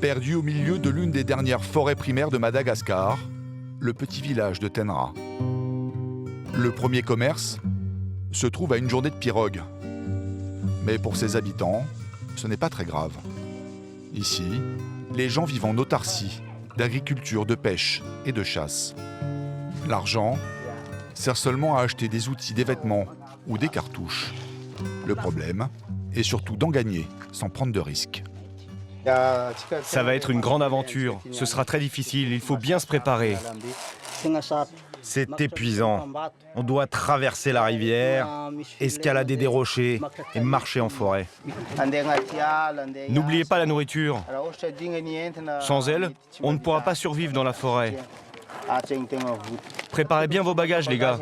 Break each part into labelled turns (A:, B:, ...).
A: Perdu au milieu de l'une des dernières forêts primaires de Madagascar, le petit village de Tenra. Le premier commerce se trouve à une journée de pirogue. Mais pour ses habitants, ce n'est pas très grave. Ici, les gens vivent en autarcie, d'agriculture, de pêche et de chasse. L'argent sert seulement à acheter des outils, des vêtements ou des cartouches. Le problème est surtout d'en gagner sans prendre de risques.
B: Ça va être une grande aventure. Ce sera très difficile, il faut bien se préparer.
C: C'est épuisant. On doit traverser la rivière, escalader des rochers et marcher en forêt.
B: N'oubliez pas la nourriture. Sans elle, on ne pourra pas survivre dans la forêt. Préparez bien vos bagages, les gars.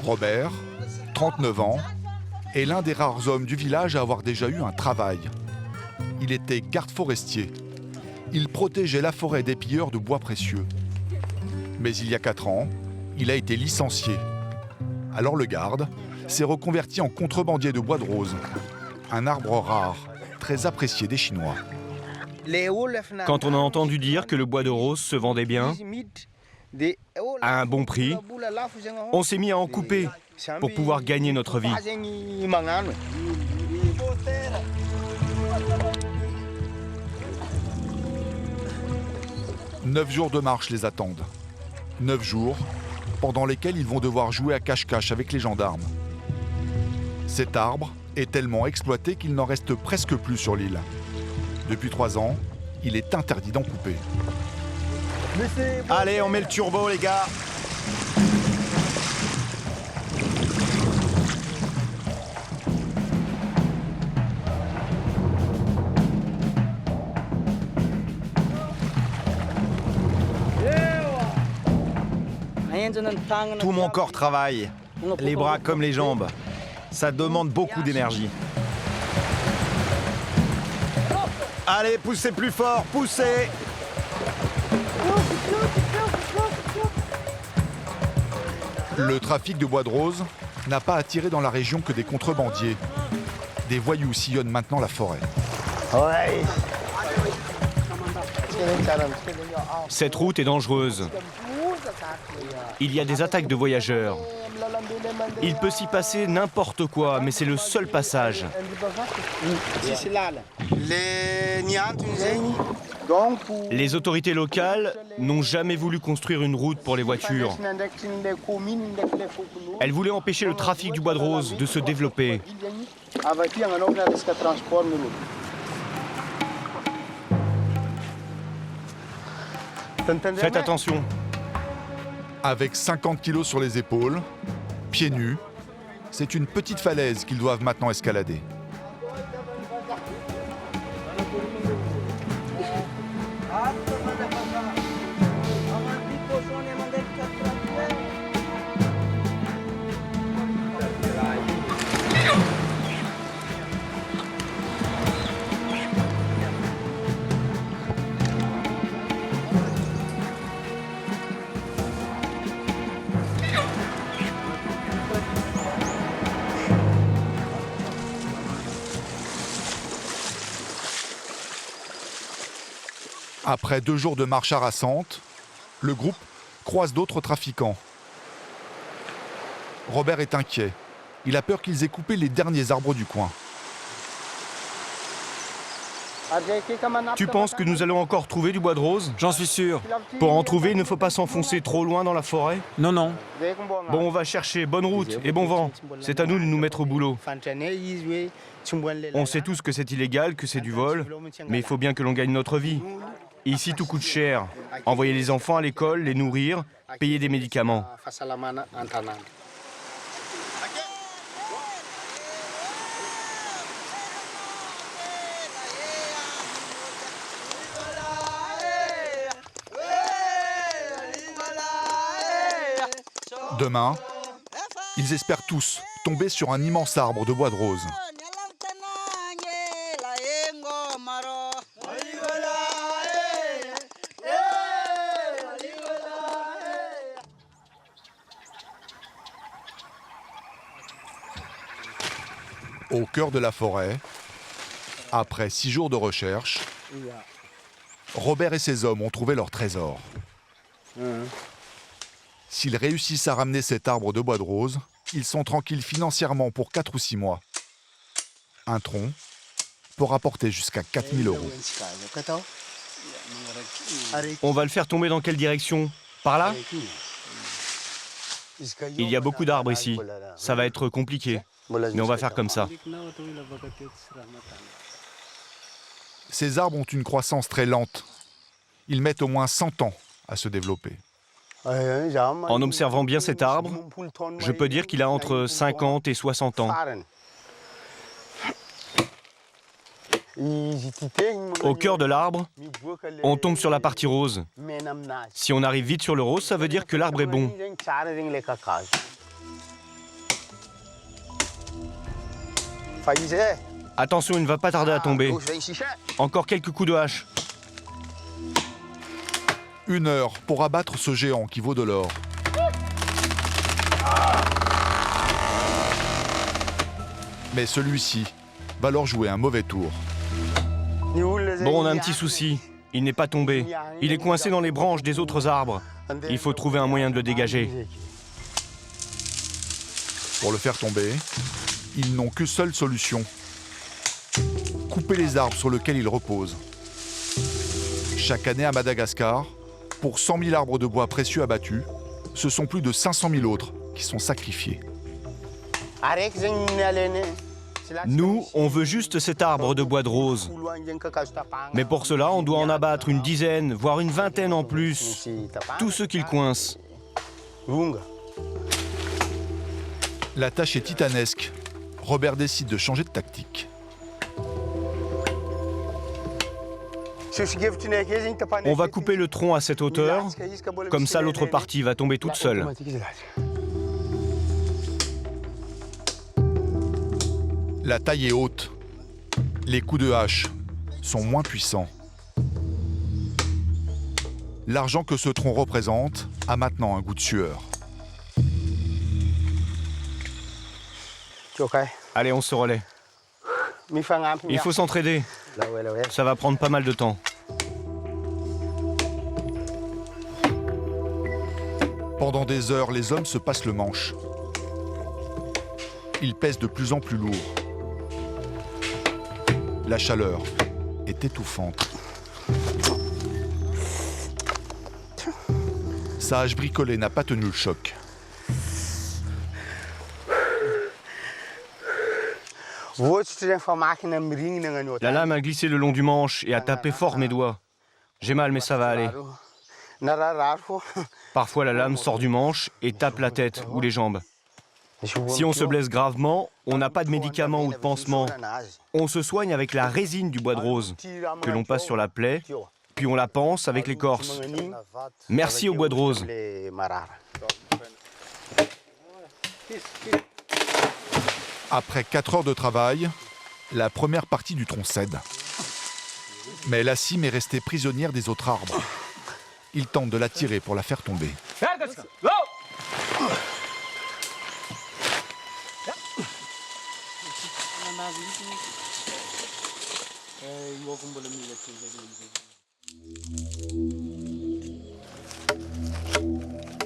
A: Robert, 39 ans, est l'un des rares hommes du village à avoir déjà eu un travail. Il était garde forestier. Il protégeait la forêt des pilleurs de bois précieux. Mais il y a 4 ans, il a été licencié. Alors le garde s'est reconverti en contrebandier de bois de rose, un arbre rare, très apprécié des Chinois.
B: Quand on a entendu dire que le bois de rose se vendait bien, à un bon prix, on s'est mis à en couper pour pouvoir gagner notre vie.
A: 9 jours de marche les attendent. 9 jours pendant lesquels ils vont devoir jouer à cache-cache avec les gendarmes. Cet arbre est tellement exploité qu'il n'en reste presque plus sur l'île. Depuis 3 ans, il est interdit d'en couper.
C: Allez, on met le turbo, les gars. Tout mon corps travaille, les bras comme les jambes. Ça demande beaucoup d'énergie. Allez, poussez plus fort, poussez!
A: Le trafic de bois de rose n'a pas attiré dans la région que des contrebandiers. Des voyous sillonnent maintenant la forêt.
B: Cette route est dangereuse. Il y a des attaques de voyageurs. Il peut s'y passer n'importe quoi, mais c'est le seul passage. Les autorités locales n'ont jamais voulu construire une route pour les voitures. Elles voulaient empêcher le trafic du bois de rose de se développer. Faites attention.
A: Avec 50 kilos sur les épaules, pieds nus, c'est une petite falaise qu'ils doivent maintenant escalader. Après 2 jours de marche harassante, le groupe croise d'autres trafiquants. Robert est inquiet. Il a peur qu'ils aient coupé les derniers arbres du coin.
B: Tu penses que nous allons encore trouver du bois de rose?
D: J'en suis sûr.
B: Pour en trouver, il ne faut pas s'enfoncer trop loin dans la forêt?
D: Non, non.
B: Bon, on va chercher bonne route et bon vent. C'est à nous de nous mettre au boulot. On sait tous que c'est illégal, que c'est du vol, mais il faut bien que l'on gagne notre vie. Ici, tout coûte cher. Envoyer les enfants à l'école, les nourrir, payer des médicaments.
A: Demain, ils espèrent tous tomber sur un immense arbre de bois de rose. Au cœur de la forêt, Après 6 jours de recherche, Robert et ses hommes ont trouvé leur trésor. S'ils réussissent à ramener cet arbre de bois de rose, ils sont tranquilles financièrement pour 4 ou 6 mois. Un tronc peut rapporter jusqu'à 4 000 €.
B: On va le faire tomber dans quelle direction? Par là? Il y a beaucoup d'arbres ici. Ça va être compliqué. Mais on va faire comme ça.
A: Ces arbres ont une croissance très lente. Ils mettent au moins 100 ans à se développer.
B: En observant bien cet arbre, je peux dire qu'il a entre 50 et 60 ans. Au cœur de l'arbre, on tombe sur la partie rose. Si on arrive vite sur le rose, ça veut dire que l'arbre est bon. Attention, il ne va pas tarder à tomber. Encore quelques coups de hache.
A: 1 heure pour abattre ce géant qui vaut de l'or. Mais celui-ci va leur jouer un mauvais tour.
B: Bon, on a un petit souci. Il n'est pas tombé. Il est coincé dans les branches des autres arbres. Il faut trouver un moyen de le dégager.
A: Pour le faire tomber, ils n'ont qu'une seule solution. Couper les arbres sur lesquels ils reposent. Chaque année à Madagascar, pour 100 000 arbres de bois précieux abattus, ce sont plus de 500 000 autres qui sont sacrifiés.
B: Nous, on veut juste cet arbre de bois de rose. Mais pour cela, on doit en abattre une dizaine, voire une vingtaine en plus. Tous ceux qui le coincent.
A: La tâche est titanesque. Robert décide de changer de tactique.
B: On va couper le tronc à cette hauteur, comme ça l'autre partie va tomber toute seule.
A: La taille est haute. Les coups de hache sont moins puissants. L'argent que ce tronc représente a maintenant un goût de sueur.
B: Allez, on se relaie. Il faut s'entraider. Ça va prendre pas mal de temps.
A: Pendant des heures, les hommes se passent le manche. Ils pèsent de plus en plus lourd. La chaleur est étouffante. Sa hache bricolée n'a pas tenu le choc.
B: La lame a glissé le long du manche et a tapé fort mes doigts. J'ai mal, mais ça va aller. Parfois, la lame sort du manche et tape la tête ou les jambes. Si on se blesse gravement, on n'a pas de médicaments ou de pansements. On se soigne avec la résine du bois de rose, que l'on passe sur la plaie, puis on la panse avec l'écorce. Merci au bois de rose.
A: Après 4 heures de travail, la première partie du tronc cède. Mais la cime est restée prisonnière des autres arbres. Ils tentent de la tirer pour la faire tomber.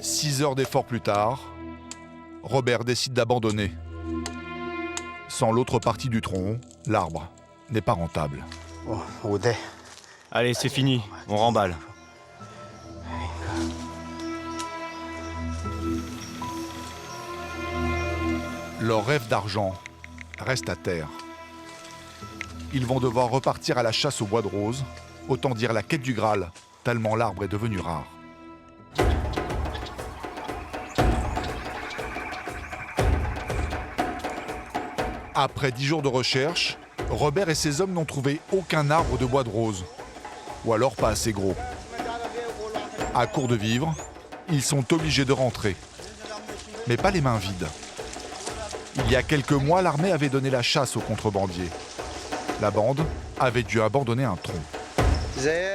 A: « 6 heures d'effort plus tard, Robert décide d'abandonner. Sans l'autre partie du tronc, l'arbre n'est pas rentable.
B: Allez, c'est fini, on remballe.
A: Leur rêve d'argent reste à terre. Ils vont devoir repartir à la chasse au bois de rose, autant dire la quête du Graal, tellement l'arbre est devenu rare. Après 10 jours de recherche, Robert et ses hommes n'ont trouvé aucun arbre de bois de rose, ou alors pas assez gros. À court de vivres, ils sont obligés de rentrer, mais pas les mains vides. Il y a quelques mois, l'armée avait donné la chasse aux contrebandiers. La bande avait dû abandonner un tronc.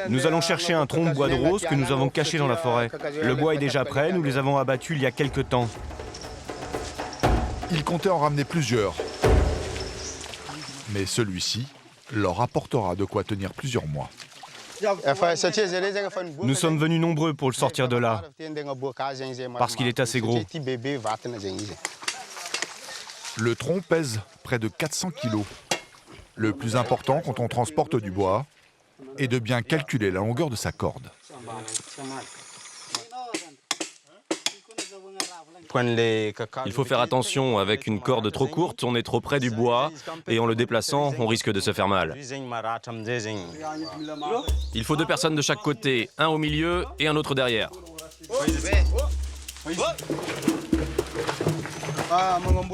B: Nous allons chercher un tronc de bois de rose que nous avons caché dans la forêt. Le bois est déjà prêt, nous les avons abattus il y a quelque temps.
A: Ils comptaient en ramener plusieurs. Mais celui-ci leur apportera de quoi tenir plusieurs mois.
B: Nous sommes venus nombreux pour le sortir de là, parce qu'il est assez gros.
A: Le tronc pèse près de 400 kilos. Le plus important quand on transporte du bois est de bien calculer la longueur de sa corde.
D: Il faut faire attention, avec une corde trop courte, on est trop près du bois et en le déplaçant, on risque de se faire mal. Il faut 2 personnes de chaque côté, un au milieu et un autre derrière.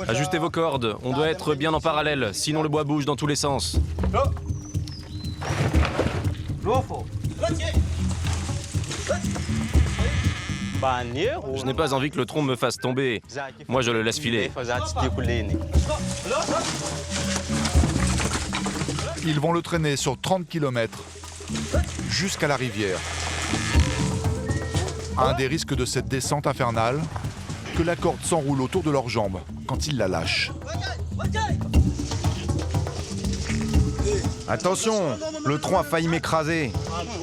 D: Ajustez vos cordes, on doit être bien en parallèle, sinon le bois bouge dans tous les sens. Je n'ai pas envie que le tronc me fasse tomber. Moi, je le laisse filer.
A: Ils vont le traîner sur 30 km jusqu'à la rivière. Un des risques de cette descente infernale, que la corde s'enroule autour de leurs jambes quand ils la lâchent.
C: Attention, le tronc a failli m'écraser.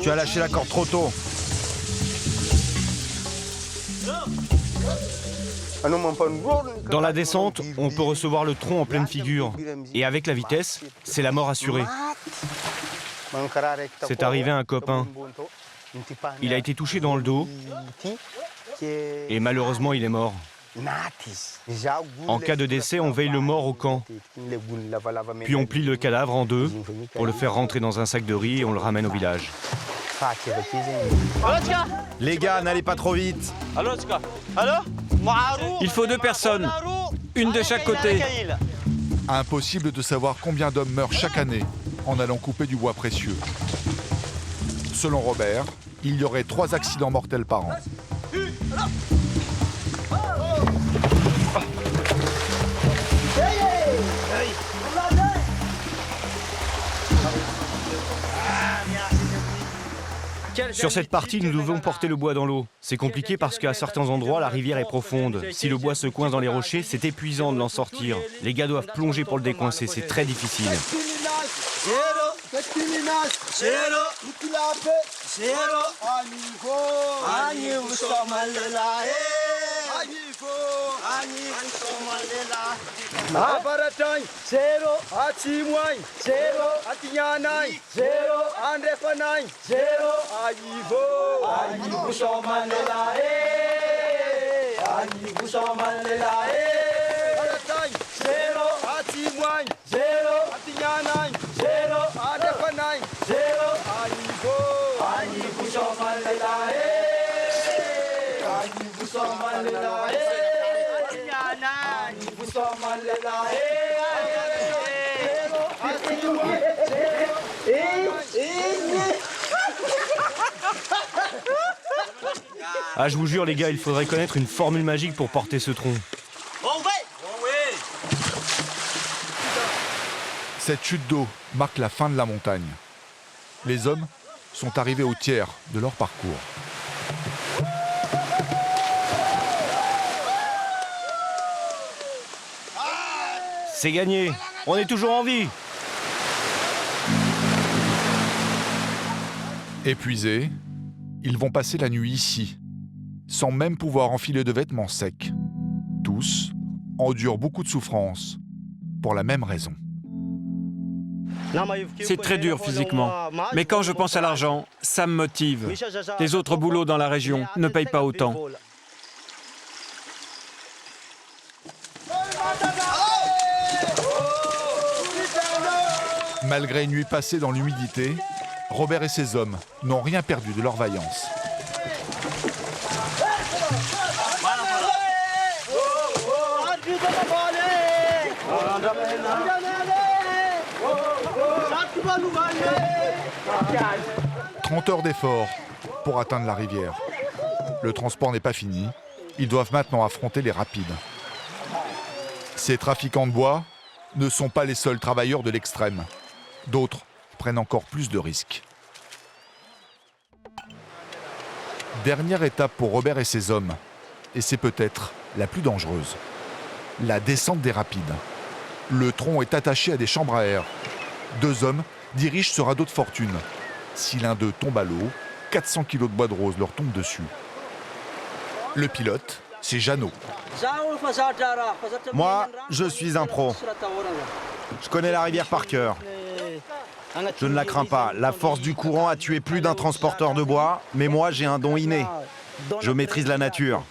C: Tu as lâché la corde trop tôt.
B: Dans la descente, on peut recevoir le tronc en pleine figure. Et avec la vitesse, c'est la mort assurée. C'est arrivé à un copain. Il a été touché dans le dos et malheureusement, il est mort. En cas de décès, on veille le mort au camp. Puis on plie le cadavre en 2 pour le faire rentrer dans un sac de riz et on le ramène au village.
C: Les gars, n'allez pas trop vite.
E: Il faut 2 personnes, une de chaque côté.
A: Impossible de savoir combien d'hommes meurent chaque année en allant couper du bois précieux. Selon Robert, il y aurait 3 accidents mortels par an.
B: Sur cette partie, nous devons porter le bois dans l'eau. C'est compliqué parce qu'à certains endroits, la rivière est profonde. Si le bois se coince dans les rochers, c'est épuisant de l'en sortir. Les gars doivent plonger pour le décoincer, c'est très difficile. Ah, je vous jure les gars, il faudrait connaître une formule magique pour porter ce tronc.
A: Cette chute d'eau marque la fin de la montagne. Les hommes sont arrivés au tiers de leur parcours.
B: C'est gagné, on est toujours en vie.
A: Épuisés, ils vont passer la nuit ici, sans même pouvoir enfiler de vêtements secs. Tous endurent beaucoup de souffrances, pour la même raison.
E: C'est très dur physiquement, mais quand je pense à l'argent, ça me motive. Les autres boulots dans la région ne payent pas autant.
A: Malgré une nuit passée dans l'humidité, Robert et ses hommes n'ont rien perdu de leur vaillance. « 30 heures d'effort pour atteindre la rivière. Le transport n'est pas fini. Ils doivent maintenant affronter les rapides. Ces trafiquants de bois ne sont pas les seuls travailleurs de l'extrême. D'autres prennent encore plus de risques. Dernière étape pour Robert et ses hommes, et c'est peut-être la plus dangereuse. La descente des rapides. Le tronc est attaché à des chambres à air. 2 hommes dirigent ce radeau de fortune. Si l'un d'eux tombe à l'eau, 400 kilos de bois de rose leur tombent dessus. Le pilote, c'est Jeannot.
C: Moi, je suis un pro. Je connais la rivière par cœur. Je ne la crains pas. La force du courant a tué plus d'un transporteur de bois, mais moi, j'ai un don inné. Je maîtrise la nature.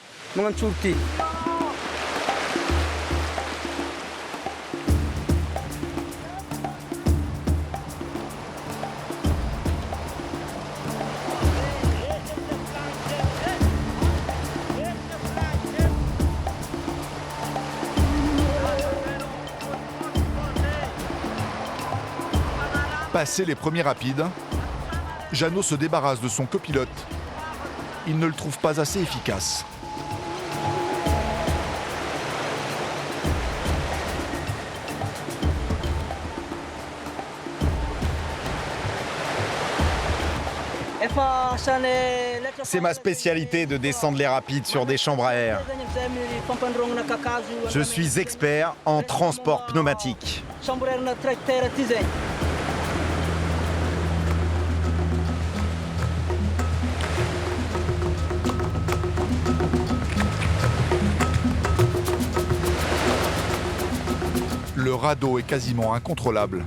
A: Passé les premiers rapides, Jeannot se débarrasse de son copilote. Il ne le trouve pas assez efficace.
C: C'est ma spécialité de descendre les rapides sur des chambres à air. Je suis expert en transport pneumatique.
A: Le radeau est quasiment incontrôlable.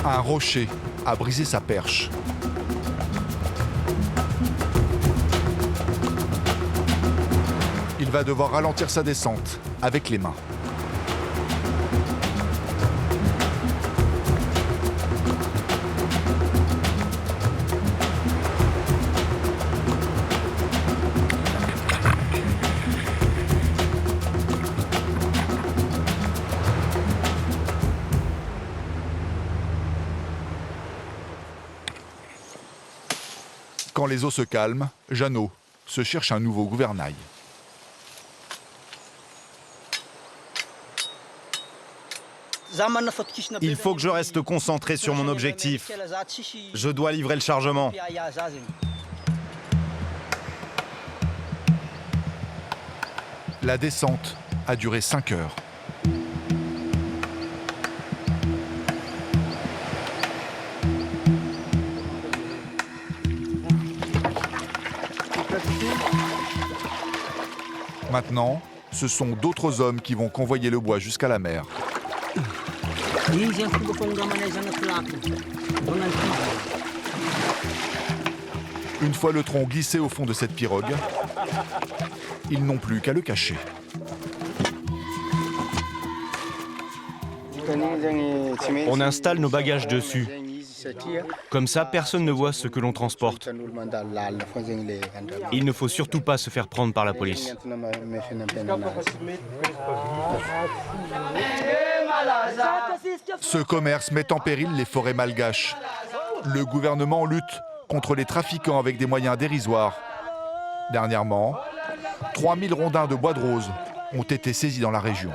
A: Un rocher a brisé sa perche. Il va devoir ralentir sa descente avec les mains. Quand les eaux se calment, Jeannot se cherche un nouveau gouvernail.
C: Il faut que je reste concentré sur mon objectif. Je dois livrer le chargement.
A: La descente a duré 5 heures. Maintenant, ce sont d'autres hommes qui vont convoyer le bois jusqu'à la mer. Une fois le tronc glissé au fond de cette pirogue, ils n'ont plus qu'à le cacher.
B: On installe nos bagages dessus. Comme ça, personne ne voit ce que l'on transporte. Il ne faut surtout pas se faire prendre par la police.
A: Ce commerce met en péril les forêts malgaches. Le gouvernement lutte contre les trafiquants avec des moyens dérisoires. Dernièrement, 3000 rondins de bois de rose ont été saisis dans la région.